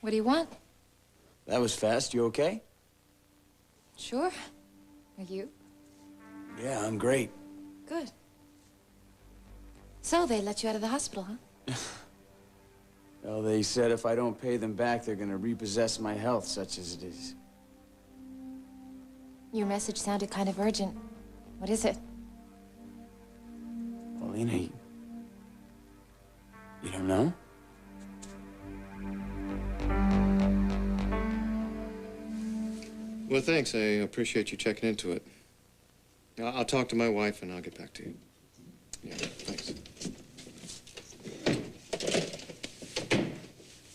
What do you want? That was fast. You okay? Sure. Are you? Yeah, I'm great. Good. So they let you out of the hospital, huh? Well, they said if I don't pay them back, they're gonna repossess my health, such as it is. Your message sounded kind of urgent. What is it? Paulina, you don't know? Well, thanks. I appreciate you checking into it. I'll talk to my wife and I'll get back to you. Yeah, thanks.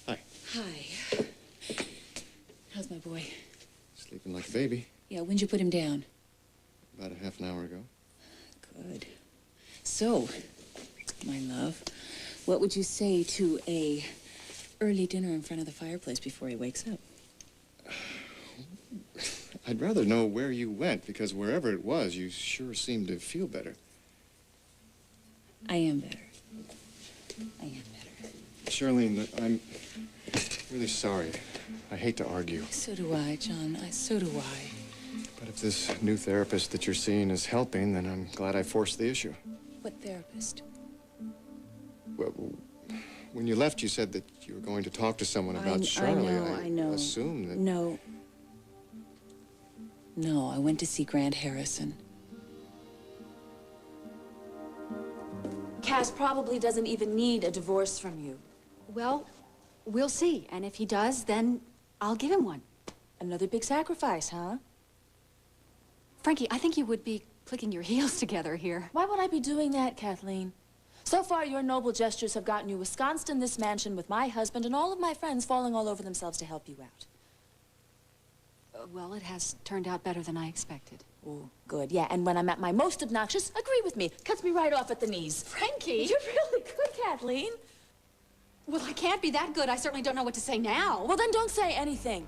Hi. Hi. How's my boy? Sleeping like a baby. Yeah, when'd you put him down? About a half an hour ago. Good. So, my love, what would you say to a early dinner in front of the fireplace before he wakes up? I'd rather know where you went, because wherever it was, you sure seemed to feel better. I am better. I am better. Charlene, I'm really sorry. I hate to argue. So do I, John. So do I. But if this new therapist that you're seeing is helping, then I'm glad I forced the issue. What therapist? Well, when you left, you said that you were going to talk to someone about Charlie. I know. Assume that... No. No, I went to see Grant Harrison. Cass probably doesn't even need a divorce from you. Well, we'll see. And if he does, then I'll give him one. Another big sacrifice, huh? Frankie, I think you would be clicking your heels together here. Why would I be doing that, Kathleen? So far, your noble gestures have gotten you ensconced in this mansion with my husband and all of my friends falling all over themselves to help you out. Well, it has turned out better than I expected. Oh, good. Yeah, and when I'm at my most obnoxious, agree with me. Cuts me right off at the knees. Frankie! You're really good, Kathleen. Well, I can't be that good. I certainly don't know what to say now. Well, then don't say anything.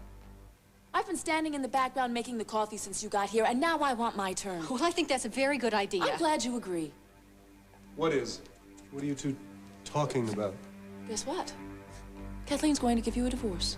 I've been standing in the background making the coffee since you got here, and now I want my turn. Well, I think that's a very good idea. I'm glad you agree. What is? What are you two talking about? Guess what? Kathleen's going to give you a divorce.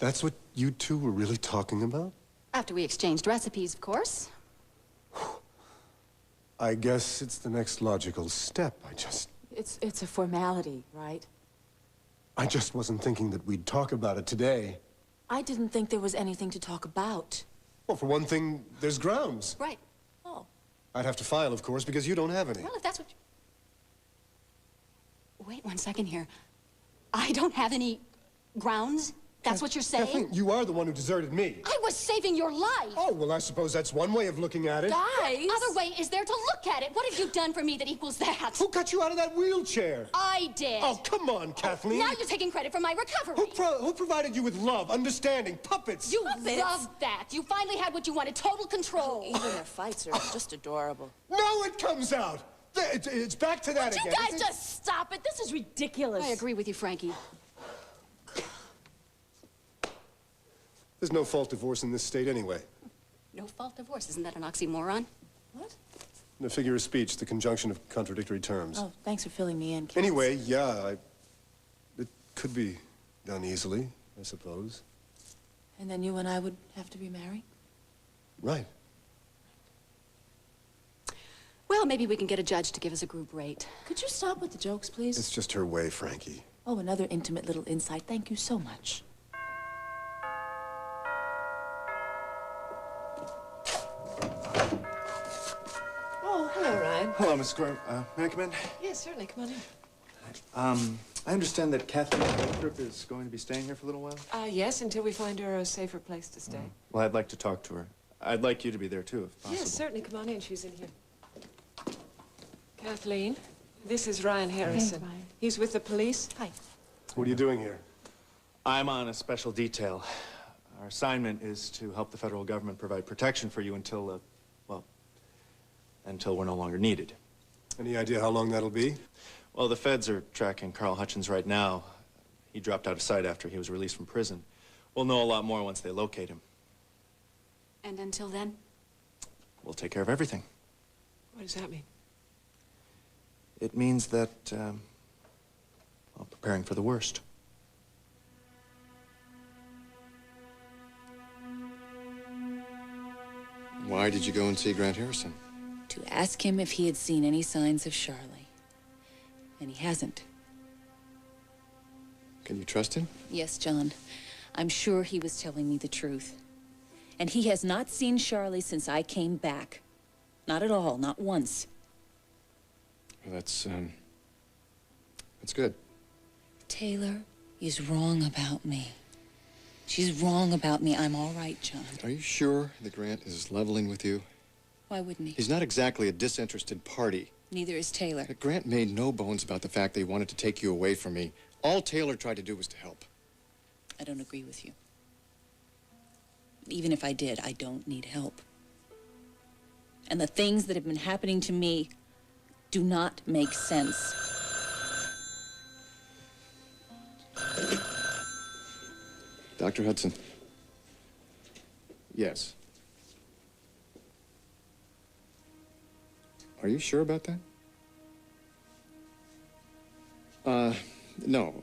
That's what you two were really talking about? After we exchanged recipes, of course. I guess it's the next logical step. It's a formality, right? I just wasn't thinking that we'd talk about it today. I didn't think there was anything to talk about. Well, for one thing, there's grounds. Right. Oh. I'd have to file, of course, because you don't have any. Well, if that's what you... Wait 1 second here. I don't have any grounds? That's what you're saying? Kathleen, you are the one who deserted me. I was saving your life! Oh, well, I suppose that's one way of looking at it. Guys! What other way is there to look at it? What have you done for me that equals that? Who cut you out of that wheelchair? I did. Oh, come on, Kathleen. Now you're taking credit for my recovery. Who provided you with love, understanding, puppets? You loved that. You finally had what you wanted, total control. Even their fights are just adorable. No, it comes out. It's back to that Would again. you guys just stop it? This is ridiculous. I agree with you, Frankie. There's no fault divorce in this state anyway. No fault divorce. Isn't that an oxymoron? What? In a figure of speech, the conjunction of contradictory terms. Oh, thanks for filling me in, Cass. Anyway, yeah, it could be done easily, I suppose. And then you and I would have to be married? Right. Well, maybe we can get a judge to give us a group rate. Could you stop with the jokes, please? It's just her way, Frankie. Oh, another intimate little insight. Thank you so much. Oh, hello, Ryan. Hello, Miss Graham. May I come in? Yes, certainly. Come on in. I understand that Kathleen Northrop is going to be staying here for a little while. Yes, until we find her a safer place to stay. Well, I'd like to talk to her. I'd like you to be there, too, if possible. Yes, certainly. Come on in. She's in here. Kathleen, this is Ryan Harrison. Ryan. He's with the police. Hi. What are you doing here? I'm on a special detail. Our assignment is to help the federal government provide protection for you until, well, until we're no longer needed. Any idea how long that'll be? Well, the feds are tracking Carl Hutchins right now. He dropped out of sight after he was released from prison. We'll know a lot more once they locate him. And until then? We'll take care of everything. What does that mean? It means that, well, preparing for the worst. Why did you go and see Grant Harrison? To ask him if he had seen any signs of Charlie. And he hasn't. Can you trust him? Yes, John. I'm sure he was telling me the truth. And he has not seen Charlie since I came back. Not at all, not once. Well, that's good. Taylor is wrong about me. She's wrong about me. I'm all right, John. Are you sure that Grant is leveling with you? Why wouldn't he? He's not exactly a disinterested party. Neither is Taylor. Grant made no bones about the fact that he wanted to take you away from me. All Taylor tried to do was to help. I don't agree with you. Even if I did, I don't need help. And the things that have been happening to me do not make sense. Dr. Hudson. Yes. Are you sure about that? No.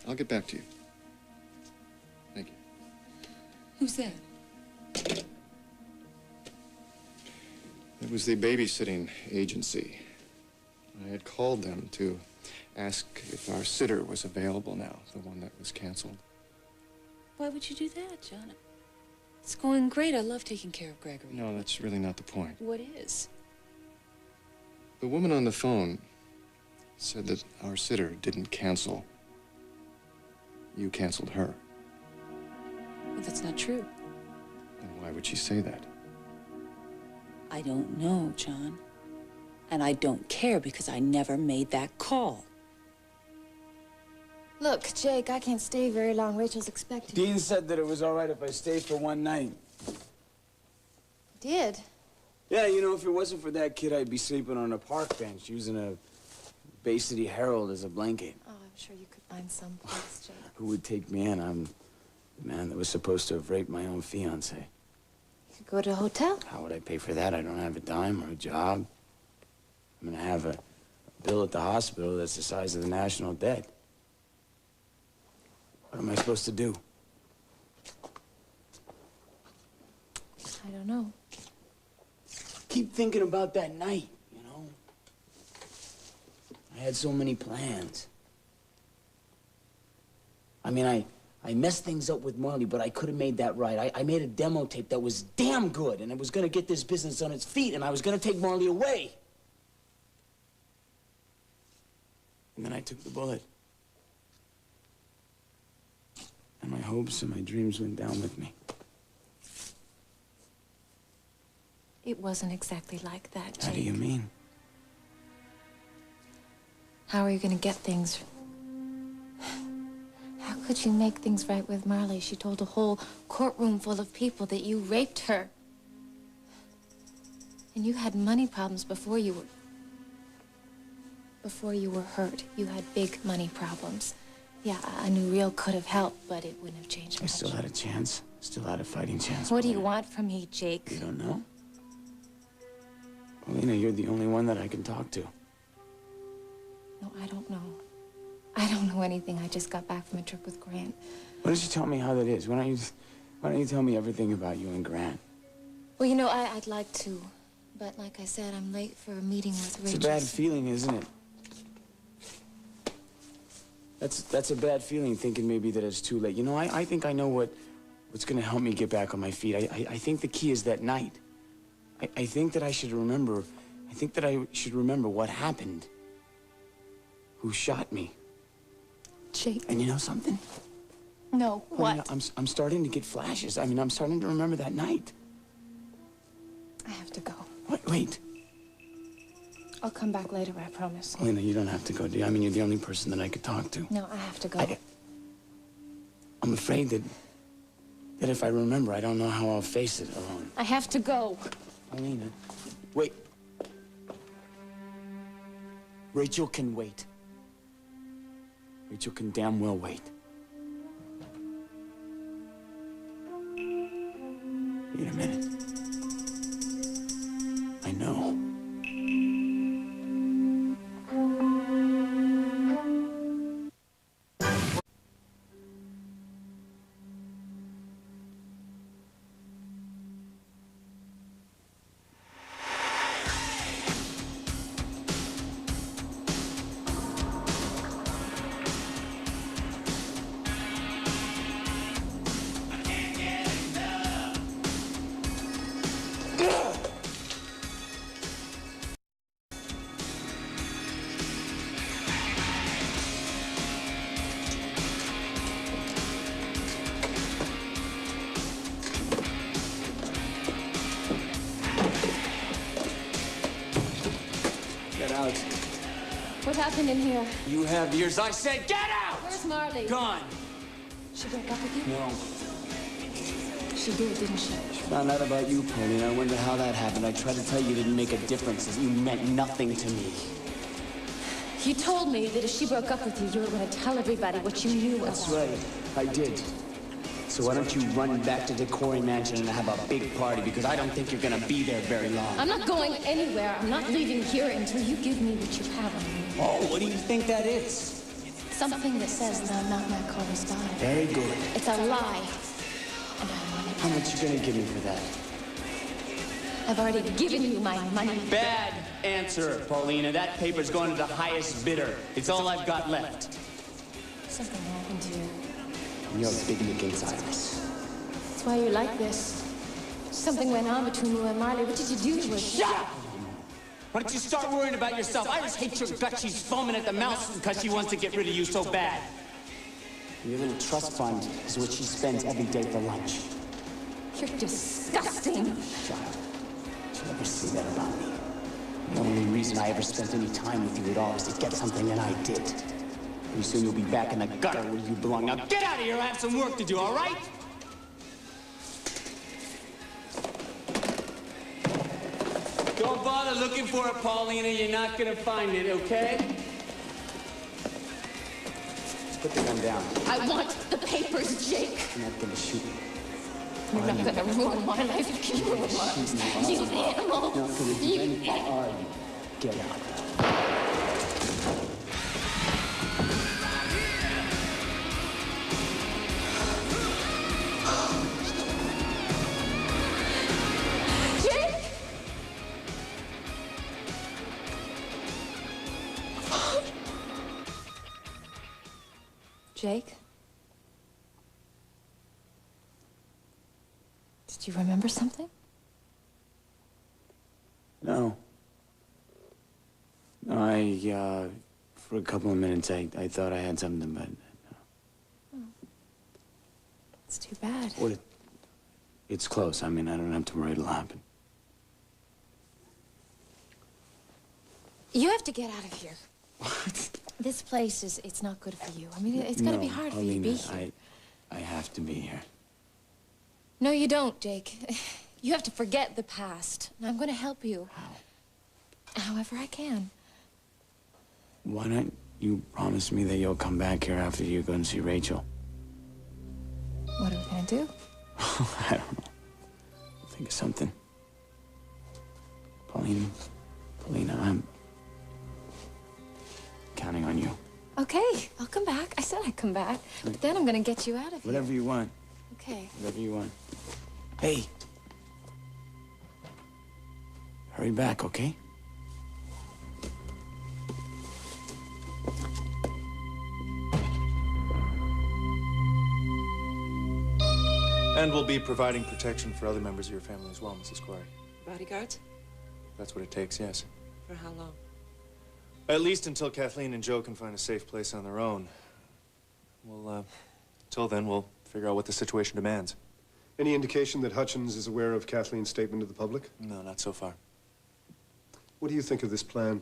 I'll get back to you. Thank you. Who's that? It was the babysitting agency. I had called them to ask if our sitter was available now, the one that was canceled. Why would you do that, John? It's going great. I love taking care of Gregory. No, that's really not the point. What is? The woman on the phone said that our sitter didn't cancel. You canceled her. Well, that's not true. Then why would she say that? I don't know, John. And I don't care because I never made that call. Look, Jake, I can't stay very long. Rachel's expecting. Dean said that it was all right if I stayed for one night. Did? Yeah, you know, if it wasn't for that kid, I'd be sleeping on a park bench using a Bay City Herald as a blanket. Oh, I'm sure you could find some place, Jake. Who would take me in? I'm the man that was supposed to have raped my own fiancée. You could go to a hotel. How would I pay for that? I don't have a dime or a job. I'm gonna have a bill at the hospital that's the size of the national debt. What am I supposed to do? I don't know. Keep thinking about that night, you know? I had so many plans. I mean, I messed things up with Marley, but I could have made that right. I made a demo tape that was damn good, and it was gonna get this business on its feet, and I was gonna take Marley away. And then I took the bullet. And my hopes and my dreams went down with me. It wasn't exactly like that, Jake. How do you mean? How are you gonna get things? How could you make things right with Marley? She told a whole courtroom full of people that you raped her. And you had money problems before you were hurt. You had big money problems. Yeah, I knew Real could have helped, but it wouldn't have changed I much. still had a chance. Still had a fighting chance. What do you want from me, Jake? You don't know? Paulina, you're the only one that I can talk to. No, I don't know. I don't know anything. I just got back from a trip with Grant. Why don't you tell me how that is? Why don't you tell me everything about you and Grant? Well, you know, I'd like to. But like I said, I'm late for a meeting with Rachel. It's a bad feeling, isn't it? That's a bad feeling, thinking maybe that it's too late. You know, I think I know what's gonna help me get back on my feet. I think the key is that night. I think that I should remember what happened. Who shot me. Jake. And you know something? No, Paulina, what? I'm starting to get flashes. I mean, I'm starting to remember that night. I have to go. Wait. I'll come back later, I promise. Paulina, you don't have to go, do you? I mean, you're the only person that I could talk to. No, I have to go. I'm afraid that if I remember, I don't know how I'll face it alone. I have to go. Paulina, wait. Rachel can wait. Rachel can damn well wait. Wait a minute. I know. Get out. What happened in here? You have yours. I said, get out! Where's Marley? Gone. She broke up with you? No. She did, didn't she? She found out about you, Paulina. I wonder how that happened. I tried to tell you it didn't make a difference. You meant nothing to me. You told me that if she broke up with you, you were going to tell everybody what you knew That's about her. right. I did. So why don't you run back to the Corey Mansion and have a big party, because I don't think you're gonna be there very long. I'm not going anywhere. I'm not leaving here until you give me what you have on me. Oh, what do you think that is? Something that says that I'm not my Corey's daughter. Very good. It's a lie. And I want it. How much you gonna give me for that? I've already given you my money. Bad answer, Paulina. That paper's going to the highest bidder. It's all I've got left. Something happened to you. You're a big Nick Gonzalez. That's why you're like this. Something went on between you and Marley. What did you do to her? Shut up! Why don't you start worrying about yourself? I just hate your gut. She's foaming at the mouth because she wants to get rid of you so bad. Your little trust fund is what she spends every day for lunch. You're disgusting. Shut up. She'll never see that about me. The only reason I ever spent any time with you at all is to get something, and I did. Pretty soon you'll be back in the gutter where you belong. Now get out of here. I have some work to do, all right? Don't bother looking for it, Paulina. You're not gonna find it, okay? Put the gun down. I want the papers, Jake. You're not gonna shoot me. You're not gonna ruin my life. You can ruin mine. You animal. You're not gonna do anything, are you? Get out. Jake! Jake? Did you remember something? No. No, for a couple of minutes, I thought I had something, but no. It's too bad. Well, it's close. I mean, I don't have to worry it'll happen. You have to get out of here. What? This place it's not good for you. I mean, it's gonna be hard for you to be here. I have to be here. No, you don't, Jake. You have to forget the past, and I'm gonna help you. How? However I can. Why don't you promise me that you'll come back here after you go and see Rachel? What are we gonna do? I don't know. Think of something. Paulina, I'm counting on you. Okay, I'll come back. I said I'd come back. But then I'm gonna get you out of here. Whatever you want. Okay. Whatever you want. Hey. Hurry back, okay? And we'll be providing protection for other members of your family as well, Mrs. Corey. Bodyguards? That's what it takes, yes. For how long? At least until Kathleen and Joe can find a safe place on their own. We'll Till then, we'll figure out what the situation demands. Any indication that Hutchins is aware of Kathleen's statement to the public? No, not so far. What do you think of this plan?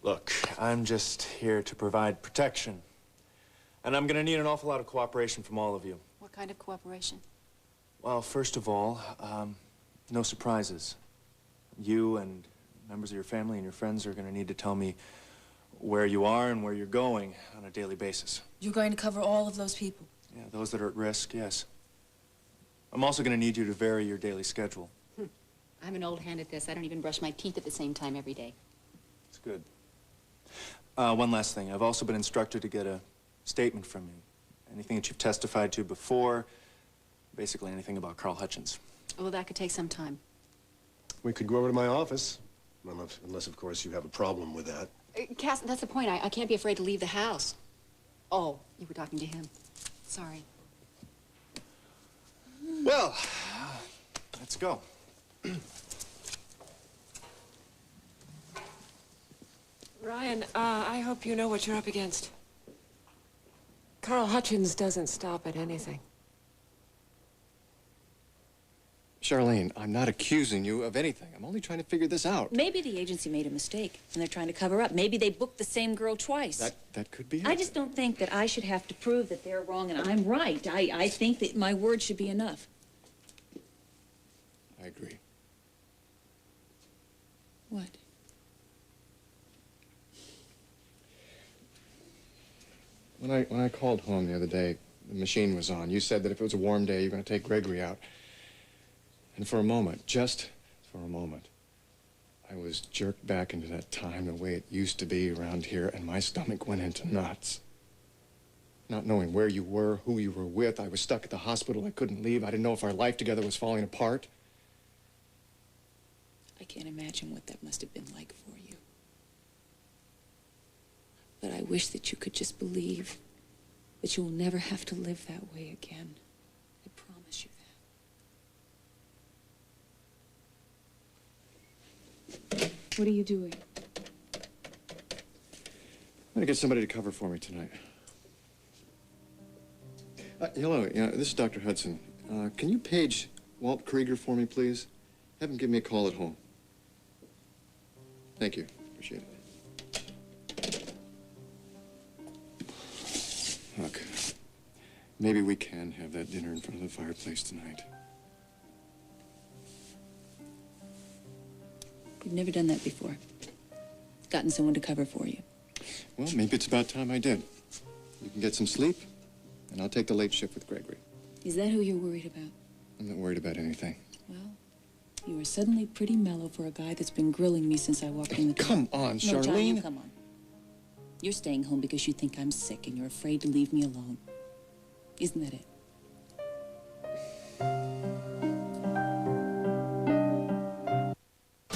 Look, I'm just here to provide protection. And I'm gonna need an awful lot of cooperation from all of you. What kind of cooperation? Well, first of all, no surprises. You and members of your family and your friends are gonna need to tell me where you are and where you're going on a daily basis. You're going to cover all of those people? Yeah, those that are at risk, yes. I'm also gonna need you to vary your daily schedule. I'm an old hand at this. I don't even brush my teeth at the same time every day. It's good. One last thing. I've also been instructed to get a statement from you. Anything that you've testified to before, basically anything about Carl Hutchins. Well, that could take some time. We could go over to my office. Unless, of course, you have a problem with that. Cass, that's the point. I can't be afraid to leave the house. Oh, you were talking to him. Sorry. Well, let's go. Ryan, I hope you know what you're up against. Carl Hutchins doesn't stop at anything. Charlene, I'm not accusing you of anything. I'm only trying to figure this out. Maybe the agency made a mistake and they're trying to cover up. Maybe they booked the same girl twice. That could be it. I just don't think that I should have to prove that they're wrong and I'm right. I think that my word should be enough. I agree. What? When I called home the other day, the machine was on. You said that if it was a warm day, you're going to take Gregory out. And for a moment, just for a moment, I was jerked back into that time the way it used to be around here, and my stomach went into knots. Not knowing where you were, who you were with, I was stuck at the hospital. I couldn't leave. I didn't know if our life together was falling apart. I can't imagine what that must have been like for you. But I wish that you could just believe that you will never have to live that way again. I promise you that. What are you doing? I'm going to get somebody to cover for me tonight. Hello, this is Dr. Hudson. Can you page Walt Krieger for me, please? Have him give me a call at home. Thank you. Appreciate it. Look, maybe we can have that dinner in front of the fireplace tonight. You've never done that before. Gotten someone to cover for you. Well, maybe it's about time I did. You can get some sleep, and I'll take the late shift with Gregory. Is that who you're worried about? I'm not worried about anything. Well, you are suddenly pretty mellow for a guy that's been grilling me since I walked in the door. Come on, Charlene. No, John, you come on. You're staying home because you think I'm sick and you're afraid to leave me alone. Isn't that it?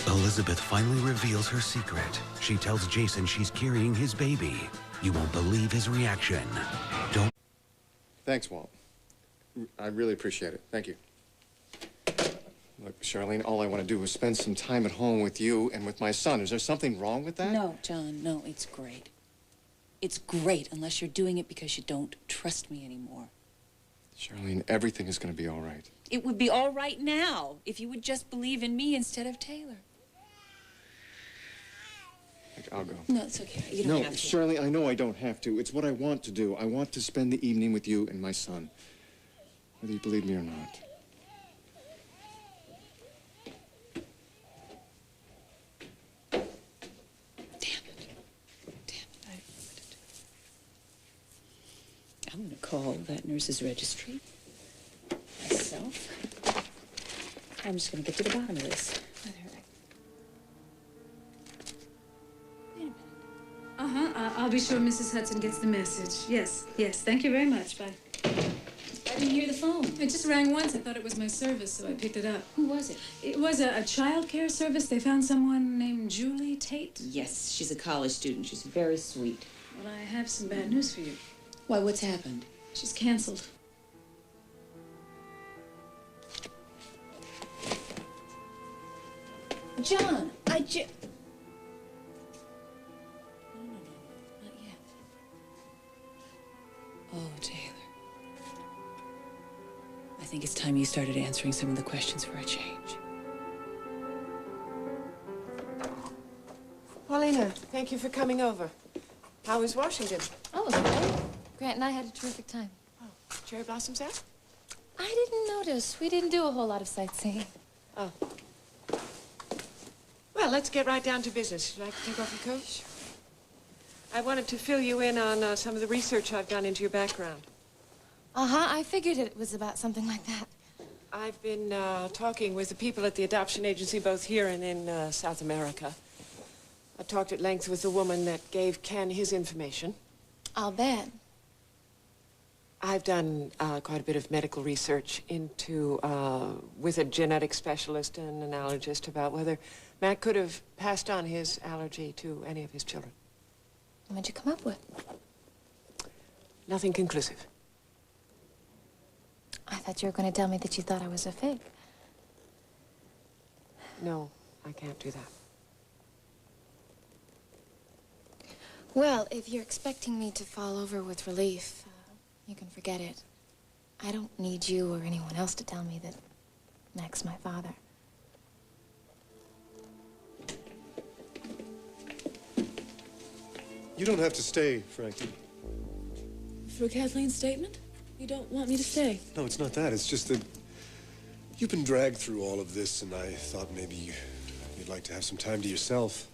Elizabeth finally reveals her secret. She tells Jason she's carrying his baby. You won't believe his reaction. Don't. Thanks, Walt. I really appreciate it. Thank you. Look, Charlene, all I want to do is spend some time at home with you and with my son. Is there something wrong with that? No, John, no, it's great. It's great unless you're doing it because you don't trust me anymore. Charlene, everything is going to be all right. It would be all right now if you would just believe in me instead of Taylor. I'll go. No, it's okay. You don't have to. Charlene, I know I don't have to. It's what I want to do. I want to spend the evening with you and my son, whether you believe me or not. I'm going to call that nurse's registry myself. I'm just going to get to the bottom of this. Wait a minute. I'll be sure Mrs. Hudson gets the message. Yes, yes. Thank you very much. Bye. I didn't hear the phone. It just rang once. I thought it was my service, so I picked it up. Who was it? It was a child care service. They found someone named Julie Tate. Yes, she's a college student. She's very sweet. Well, I have some bad news for you. Why, what's happened? She's canceled. John, No, not yet. think it's time you started answering some of the questions for a change. Paulina, thank you for coming over. How was Washington? Oh, it was great. Grant and I had a terrific time. Oh, cherry blossoms out? I didn't notice. We didn't do a whole lot of sightseeing. Oh. Well, let's get right down to business. Would you like to take off your coat? Sure. I wanted to fill you in on some of the research I've done into your background. Uh-huh. I figured it was about something like that. I've been talking with the people at the adoption agency, both here and in South America. I talked at length with the woman that gave Ken his information. I'll bet. I've done quite a bit of medical research into, with a genetic specialist and an allergist about whether Matt could have passed on his allergy to any of his children. What'd you come up with? Nothing conclusive. I thought you were going to tell me that you thought I was a fake. No, I can't do that. Well, if you're expecting me to fall over with relief, you can forget it. I don't need you or anyone else to tell me that Mac's my father. You don't have to stay, Frankie. For Kathleen's statement? You don't want me to stay? No, it's not that. It's just that you've been dragged through all of this, and I thought maybe you'd like to have some time to yourself.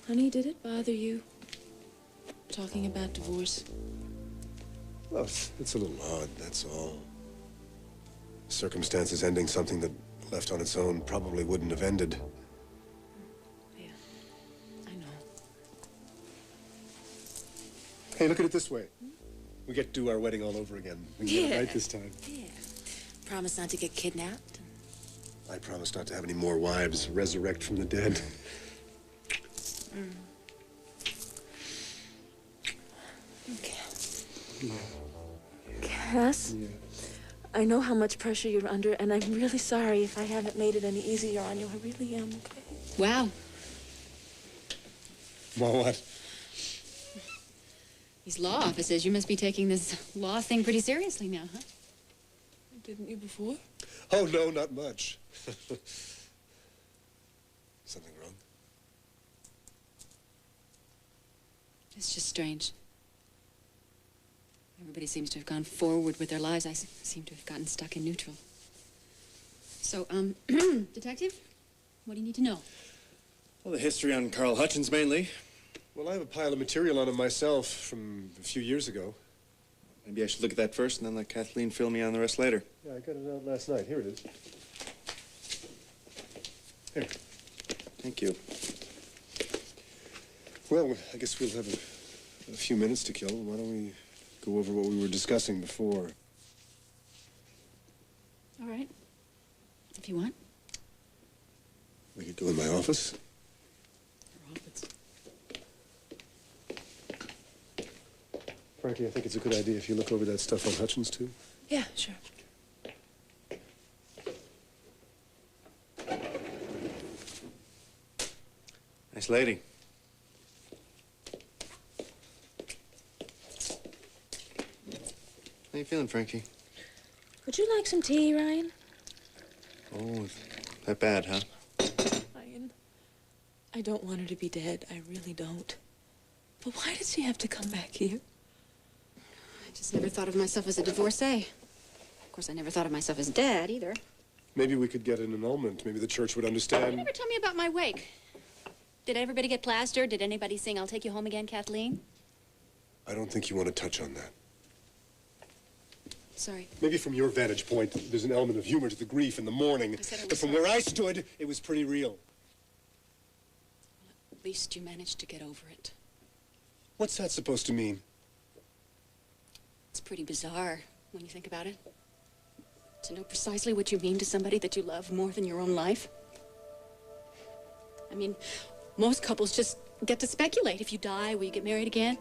Honey, did it bother you talking about divorce? Well, it's a little odd, that's all. Circumstances ending something that, left on its own, probably wouldn't have ended. Yeah, I know. Hey, look at it this way. We get to do our wedding all over again. We can get it right this time. Yeah. Promise not to get kidnapped. I promise not to have any more wives resurrect from the dead. Okay. Cass? Yeah. I know how much pressure you're under, and I'm really sorry if I haven't made it any easier on you. I really am, okay? Wow. Well, what? These law offices, you must be taking this law thing pretty seriously now, huh? Didn't you before? Oh, no, not much. Something wrong? It's just strange. Everybody seems to have gone forward with their lives. I seem to have gotten stuck in neutral. So, Detective, what do you need to know? Well, the history on Carl Hutchins, mainly. Well, I have a pile of material on him myself from a few years ago. Maybe I should look at that first and then let Kathleen fill me on the rest later. Yeah, I got it out last night. Here it is. Here. Thank you. Well, I guess we'll have a few minutes to kill. Why don't we go over what we were discussing before? All right. If you want. We could go in my office. Your office. Frankie, I think it's a good idea if you look over that stuff on Hutchins, too. Yeah, sure. Nice lady. How you feeling, Frankie? Would you like some tea, Ryan? Oh, that bad, huh? Ryan, I don't want her to be dead. I really don't. But why did she have to come back here? I just never thought of myself as a divorcee. Of course, I never thought of myself as dead, either. Maybe we could get an annulment. Maybe the church would understand. You never told me about my wake. Did everybody get plastered? Did anybody sing I'll Take You Home Again, Kathleen? I don't think you want to touch on that. Sorry. Maybe from your vantage point, there's an element of humor to the grief in the mourning. I said I was But from sorry. where I stood, it was pretty real. At least you managed to get over it. What's that supposed to mean? It's pretty bizarre when you think about it. To know precisely what you mean to somebody that you love more than your own life. I mean, most couples just get to speculate. If you die, will you get married again?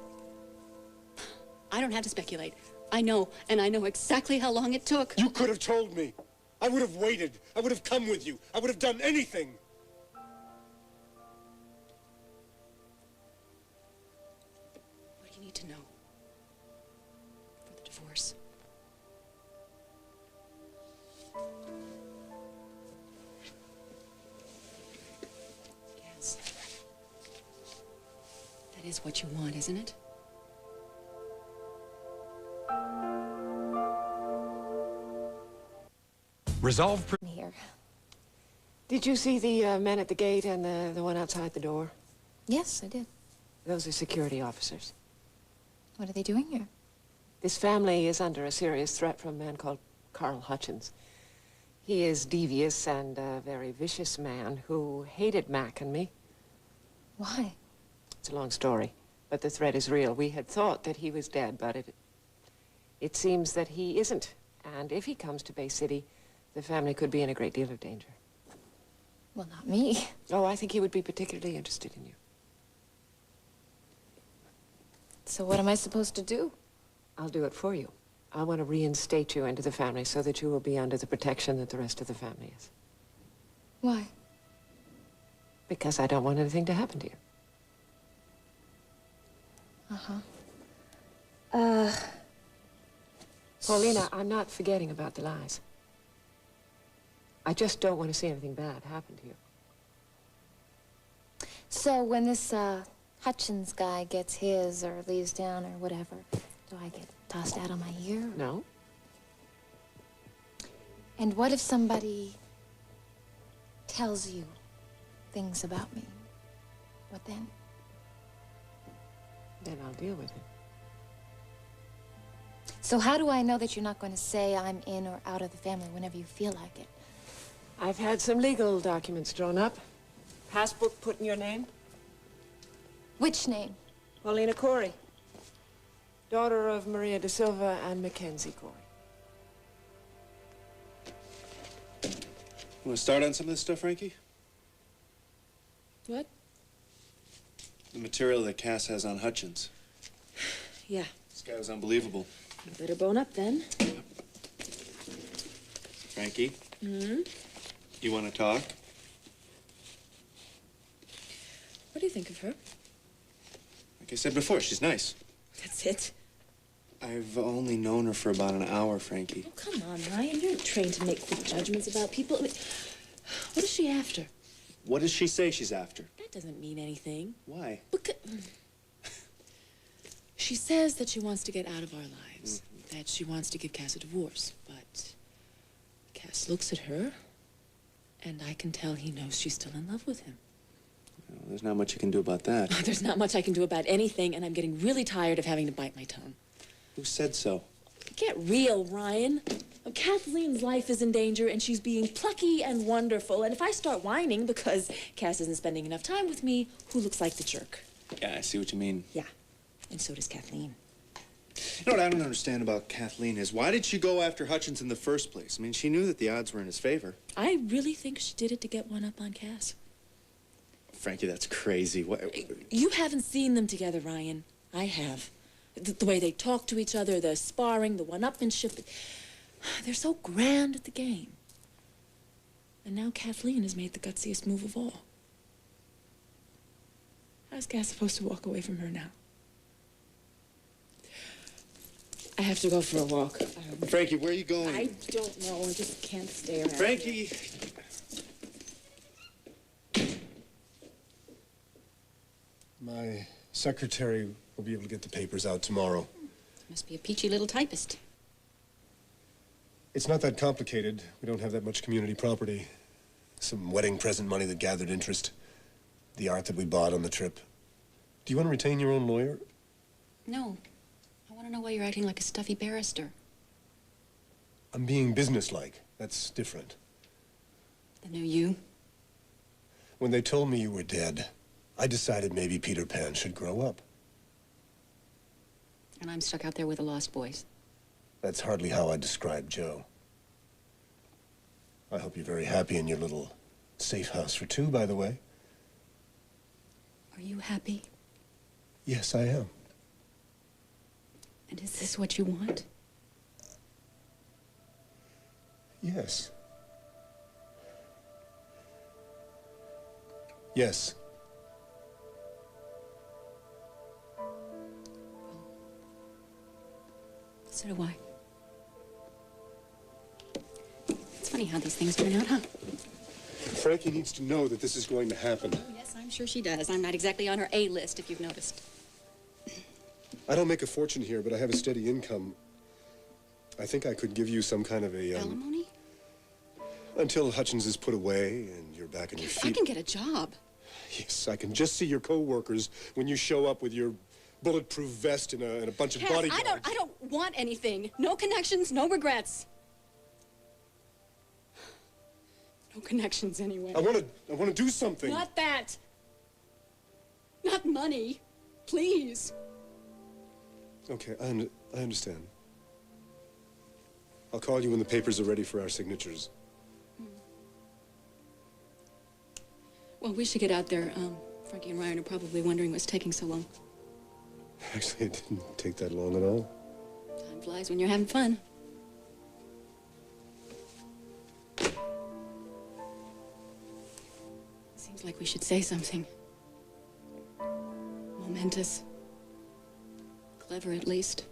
I don't have to speculate. I know, and I know exactly how long it took. You could have told me. I would have waited. I would have come with you. I would have done anything. What do you need to know for the divorce? is what you want, isn't it? Resolve. Here. Did you see the men at the gate and the one outside the door? Yes, I did. Those are security officers. What are they doing here? This family is under a serious threat from a man called Carl Hutchins. He is devious and a very vicious man who hated Mac and me. Why? It's a long story, but the threat is real. We had thought that he was dead, but it seems that he isn't. And if he comes to Bay City, the family could be in a great deal of danger. Well, not me. Oh, I think he would be particularly interested in you. So what am I supposed to do? I'll do it for you. I want to reinstate you into the family so that you will be under the protection that the rest of the family is. Why? Because I don't want anything to happen to you. Paulina, I'm not forgetting about the lies. I just don't want to see anything bad happen to you. So when this, Hutchins guy gets his or leaves town or whatever, do I get tossed out on my ear? No. And what if somebody tells you things about me? What then? Then I'll deal with it. So how do I know that you're not going to say I'm in or out of the family whenever you feel like it? I've had some legal documents drawn up. Passbook put in your name. Which name? Paulina Corey. Daughter of Maria da Silva and Mackenzie Corey. Want to start on some of this stuff, Frankie? What? The material that Cass has on Hutchins. Yeah. This guy was unbelievable. You better bone up then. Frankie? Hmm? You want to talk? What do you think of her? Like I said before, she's nice. That's it. I've only known her for about an hour, Frankie. Oh, come on, Ryan. You're trained to make quick judgments about people. I mean, what is she after? What does she say she's after? That doesn't mean anything. Why? Because she says that she wants to get out of our lives, that she wants to give Cass a divorce. But Cass looks at her, and I can tell he knows she's still in love with him. Well, there's not much you can do about that. There's not much I can do about anything, and I'm getting really tired of having to bite my tongue. Who said so? Get real, Ryan. Kathleen's life is in danger, and she's being plucky and wonderful. And if I start whining because Cass isn't spending enough time with me, who looks like the jerk? Yeah, I see what you mean. Yeah, and so does Kathleen. You know what I don't understand about Kathleen is why did she go after Hutchins in the first place? I mean, she knew that the odds were in his favor. I really think she did it to get one up on Cass. Frankie, that's crazy. What? You haven't seen them together, Ryan. I have. The way they talk to each other, the sparring, the one-upmanship. They're so grand at the game. And now Kathleen has made the gutsiest move of all. How's Cass supposed to walk away from her now? I have to go for a walk. Frankie, where are you going? I don't know. I just can't stay around. Frankie! My secretary will be able to get the papers out tomorrow. Must be a peachy little typist. It's not that complicated. We don't have that much community property. Some wedding present money that gathered interest. The art that we bought on the trip. Do you want to retain your own lawyer? No. I want to know why you're acting like a stuffy barrister. I'm being businesslike. That's different. The new you? When they told me you were dead, I decided maybe Peter Pan should grow up. And I'm stuck out there with the Lost Boys. That's hardly how I describe Joe. I hope you're very happy in your little safe house for two, by the way. Are you happy? Yes, I am. And is this what you want? Yes. Yes. So do I. It's funny how these things turn out, huh? Frankie needs to know that this is going to happen. Oh, yes, I'm sure she does. I'm not exactly on her A list, if you've noticed. I don't make a fortune here, but I have a steady income. I think I could give you some kind of a, Alimony? Until Hutchins is put away and you're back on your feet. I can get a job. Yes, I can just see your co-workers when you show up with your bulletproof vest and a bunch of Cass, bodyguards. I don't want anything. No connections, no regrets. No connections anyway. I want to do something. Not that. Not money. Please. Okay, I understand. I'll call you when the papers are ready for our signatures. Well, we should get out there. Frankie and Ryan are probably wondering what's taking so long. Actually, it didn't take that long at all. Time flies when you're having fun. Seems like we should say something. Momentous. Clever, at least.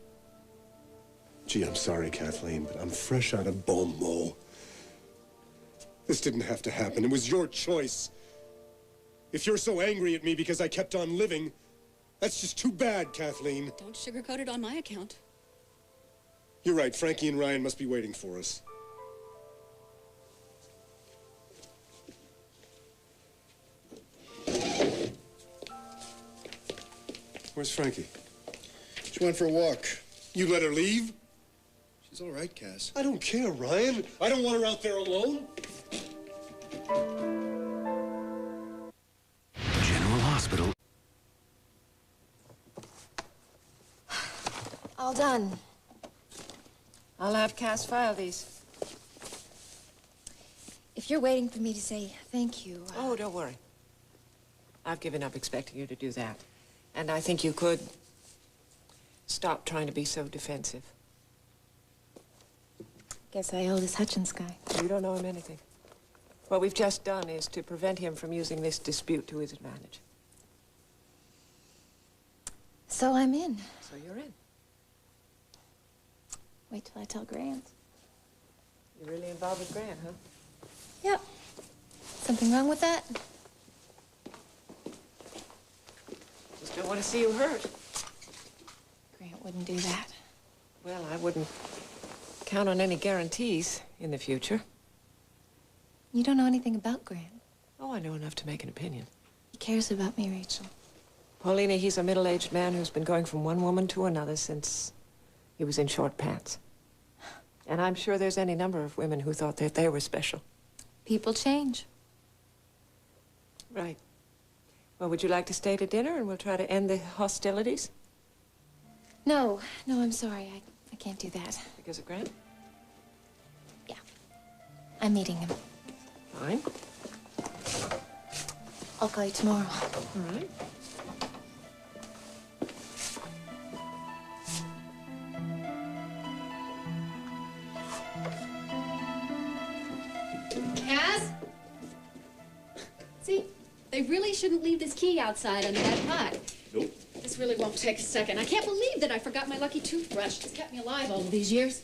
Gee, I'm sorry, Kathleen, but I'm fresh out of Beaumont. This didn't have to happen. It was your choice. If you're so angry at me because I kept on living, that's just too bad, Kathleen. Don't sugarcoat it on my account. You're right. Frankie and Ryan must be waiting for us. Where's Frankie? She went for a walk. You let her leave? She's all right, Cass. I don't care, Ryan. I don't want her out there alone. General Hospital. All done. I'll have Cass file these. If you're waiting for me to say thank you... Oh, don't worry. I've given up expecting you to do that. And I think you could stop trying to be so defensive. Guess I owe this Hutchins guy. You don't owe him anything. What we've just done is to prevent him from using this dispute to his advantage. So I'm in. So you're in. Wait till I tell Grant. You're really involved with Grant, huh? Yep. Something wrong with that? Just don't want to see you hurt. Grant wouldn't do that. Well, I wouldn't count on any guarantees in the future. You don't know anything about Grant. Oh, I know enough to make an opinion. He cares about me, Rachel. Paulina, he's a middle-aged man who's been going from one woman to another since he was in short pants. And I'm sure there's any number of women who thought that they were special. People change. Right. Well, would you like to stay to dinner and we'll try to end the hostilities? No, I'm sorry. I can't do that. Because of Grant? Yeah. I'm meeting him. Fine. I'll call you tomorrow. All right. Cass? See, they really shouldn't leave this key outside under that pot. Nope. This really won't take a second. I can't believe that I forgot my lucky toothbrush. It's kept me alive all of these years.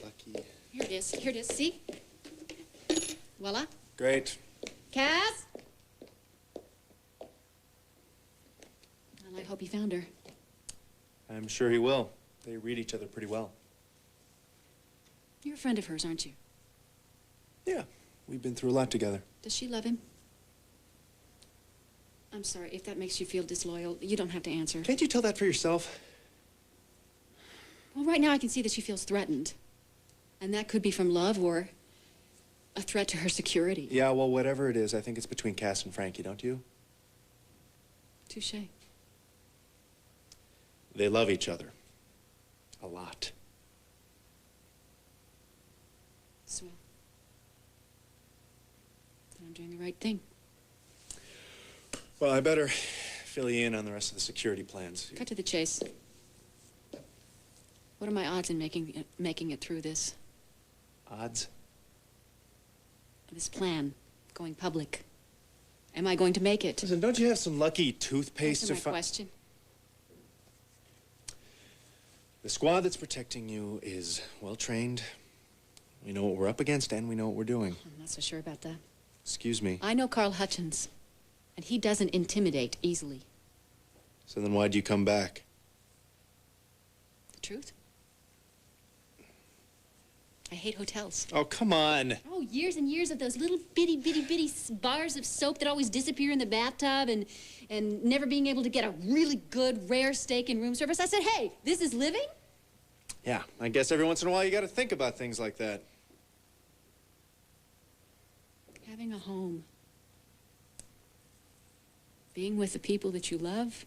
Lucky. Here it is. Here it is. See? Voila. Great. Cass? Well, I hope he found her. I'm sure he will. They read each other pretty well. You're a friend of hers, aren't you? Yeah, we've been through a lot together. Does she love him? I'm sorry, if that makes you feel disloyal, you don't have to answer. Can't you tell that for yourself? Well, right now I can see that she feels threatened. And that could be from love or a threat to her security. Yeah, well, whatever it is, I think it's between Cass and Frankie, don't you? Touché. They love each other. A lot. Swell. Then I'm doing the right thing. Well, I better fill you in on the rest of the security plans. Cut to the chase. What are my odds in making it through this? Odds? This plan, going public. Am I going to make it? Listen, don't you have some lucky toothpaste Answer to my question. The squad that's protecting you is well-trained. We know what we're up against and we know what we're doing. I'm not so sure about that. Excuse me. I know Carl Hutchins, and he doesn't intimidate easily. So then why'd you come back? truth. I hate hotels. Oh, come on. Oh, years and years of those little bitty bars of soap that always disappear in the bathtub and never being able to get a really good, rare steak in room service. I said, hey, this is living? Yeah, I guess every once in a while you got to think about things like that. Having a home. Being with the people that you love.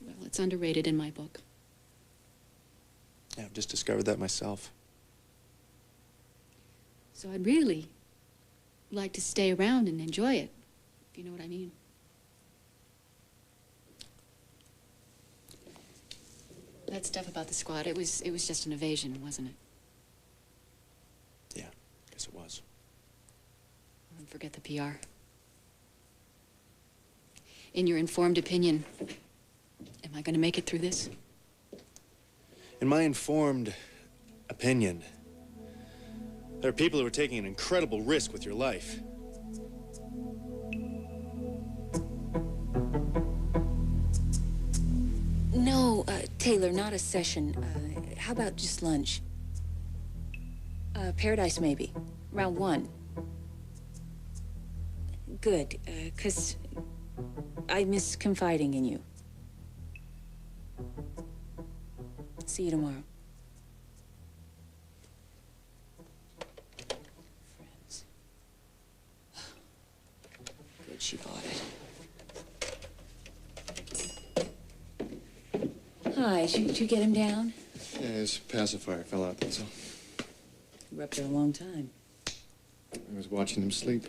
Well, it's underrated in my book. Yeah, I've just discovered that myself. So I'd really like to stay around and enjoy it, if you know what I mean. That stuff about the squad, it was just an evasion, wasn't it? Yeah, I guess it was. And forget the PR. In your informed opinion, am I going to make it through this? In my informed opinion, there are people who are taking an incredible risk with your life. No, Taylor, not a session. How about just lunch? Paradise, maybe. Around 1. Good, 'cause I miss confiding in you. See you tomorrow. Friends. Good, she bought it. Hi, did you get him down? Yeah, his pacifier fell out, that's all. You were up there a long time. I was watching him sleep.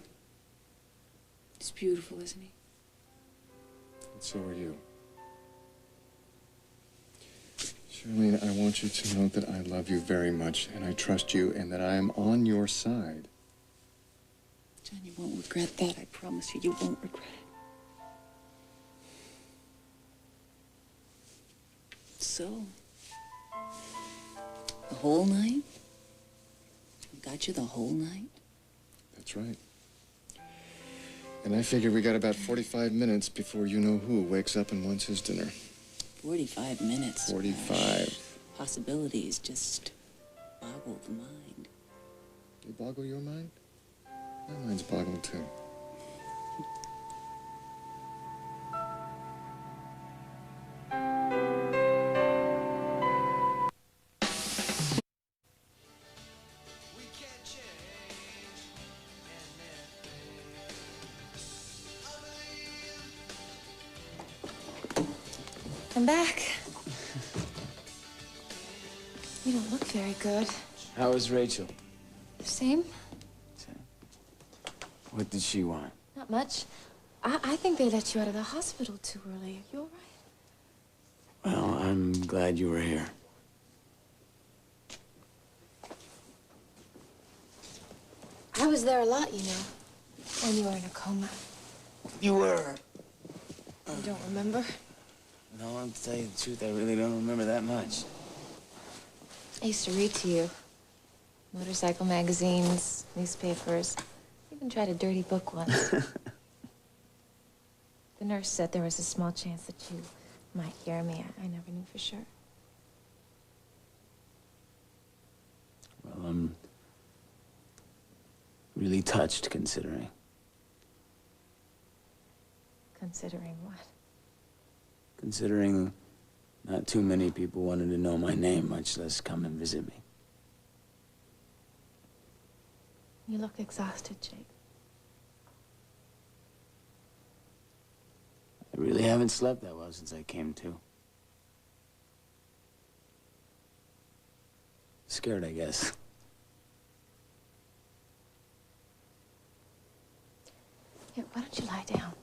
He's beautiful, isn't he? And so are you. Charlene, I want you to know that I love you very much, and I trust you, and that I am on your side. John, you won't regret that. I promise you, you won't regret it. So, the whole night? Got you the whole night? That's right. And I figure we got about 45 minutes before you-know-who wakes up and wants his dinner. 45 minutes. 45. Possibilities just boggle the mind. They boggle your mind? My mind's boggled too. I'm back. You don't look very good. How is Rachel? Same? What did she want? Not much. I think they let you out of the hospital too early. Are you all right? Well, I'm glad you were here. I was there a lot, you know, when you were in a coma. You were? You don't remember? No, I'll tell you the truth, I really don't remember that much. I used to read to you. Motorcycle magazines, newspapers. Even tried a dirty book once. The nurse said there was a small chance that you might hear me. I never knew for sure. Well, I'm really touched, considering. Considering what? Considering not too many people wanted to know my name, much less come and visit me. You look exhausted, Jake. I really haven't slept that well since I came to. Scared, I guess. Here, why don't you lie down?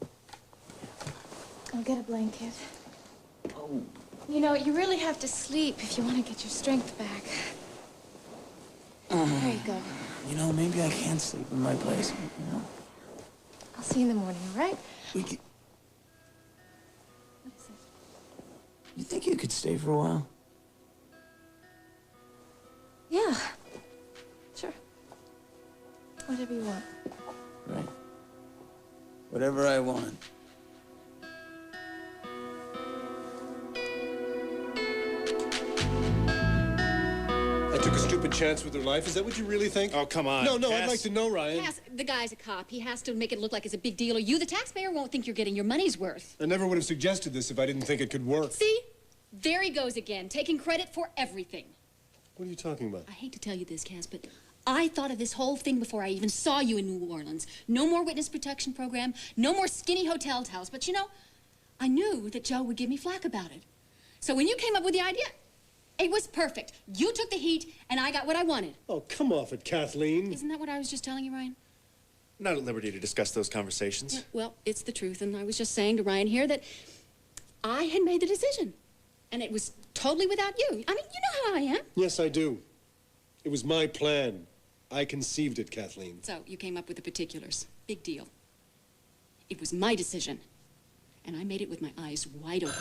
I'll get a blanket. Oh. You know, you really have to sleep if you want to get your strength back. There you go. You know, maybe I can sleep in my place, you know? I'll see you in the morning, all right? We could... What is it? You think you could stay for a while? Yeah. Sure. Whatever you want. Right. Whatever I want. stupid chance with her life? Is that what you really think? Oh, come on. No, I'd Cass. like to know, Ryan. Cass, the guy's a cop. He has to make it look like it's a big deal, or you, the taxpayer, won't think you're getting your money's worth. I never would have suggested this if I didn't think it could work. See? There he goes again, taking credit for everything. What are you talking about? I hate to tell you this, Cass, but I thought of this whole thing before I even saw you in New Orleans. No more witness protection program, no more skinny hotel towels. But you know, I knew that Joe would give me flack about it. So when you came up with the idea, it was perfect. You took the heat, and I got what I wanted. Oh, come off it, Kathleen. Isn't that what I was just telling you, Ryan? Not at liberty to discuss those conversations. Yeah, well, it's the truth, and I was just saying to Ryan here that I had made the decision. And it was totally without you. I mean, you know how I am. Yes, I do. It was my plan. I conceived it, Kathleen. So you came up with the particulars. Big deal. It was my decision. And I made it with my eyes wide open.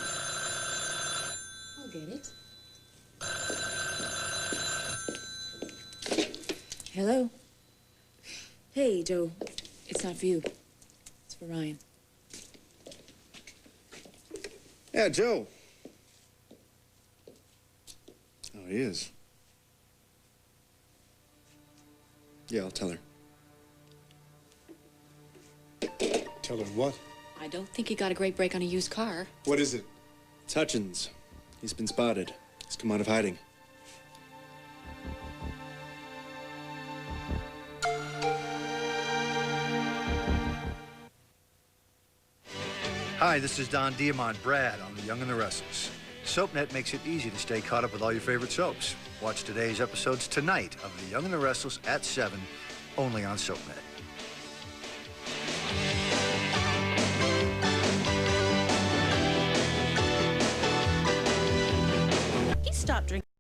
I'll get it. Hello? Hey, Joe. It's not for you. It's for Ryan. Yeah, Joe. Oh, he is. Yeah, I'll tell her. Tell her what? I don't think he got a great break on a used car. What is it? It's Hutchins. He's been spotted. He's come out of hiding. Hi, this is Don Diamond, Brad on The Young and the Restless. SoapNet makes it easy to stay caught up with all your favorite soaps. Watch today's episodes tonight of The Young and the Restless at 7, only on SoapNet. He stopped drinking.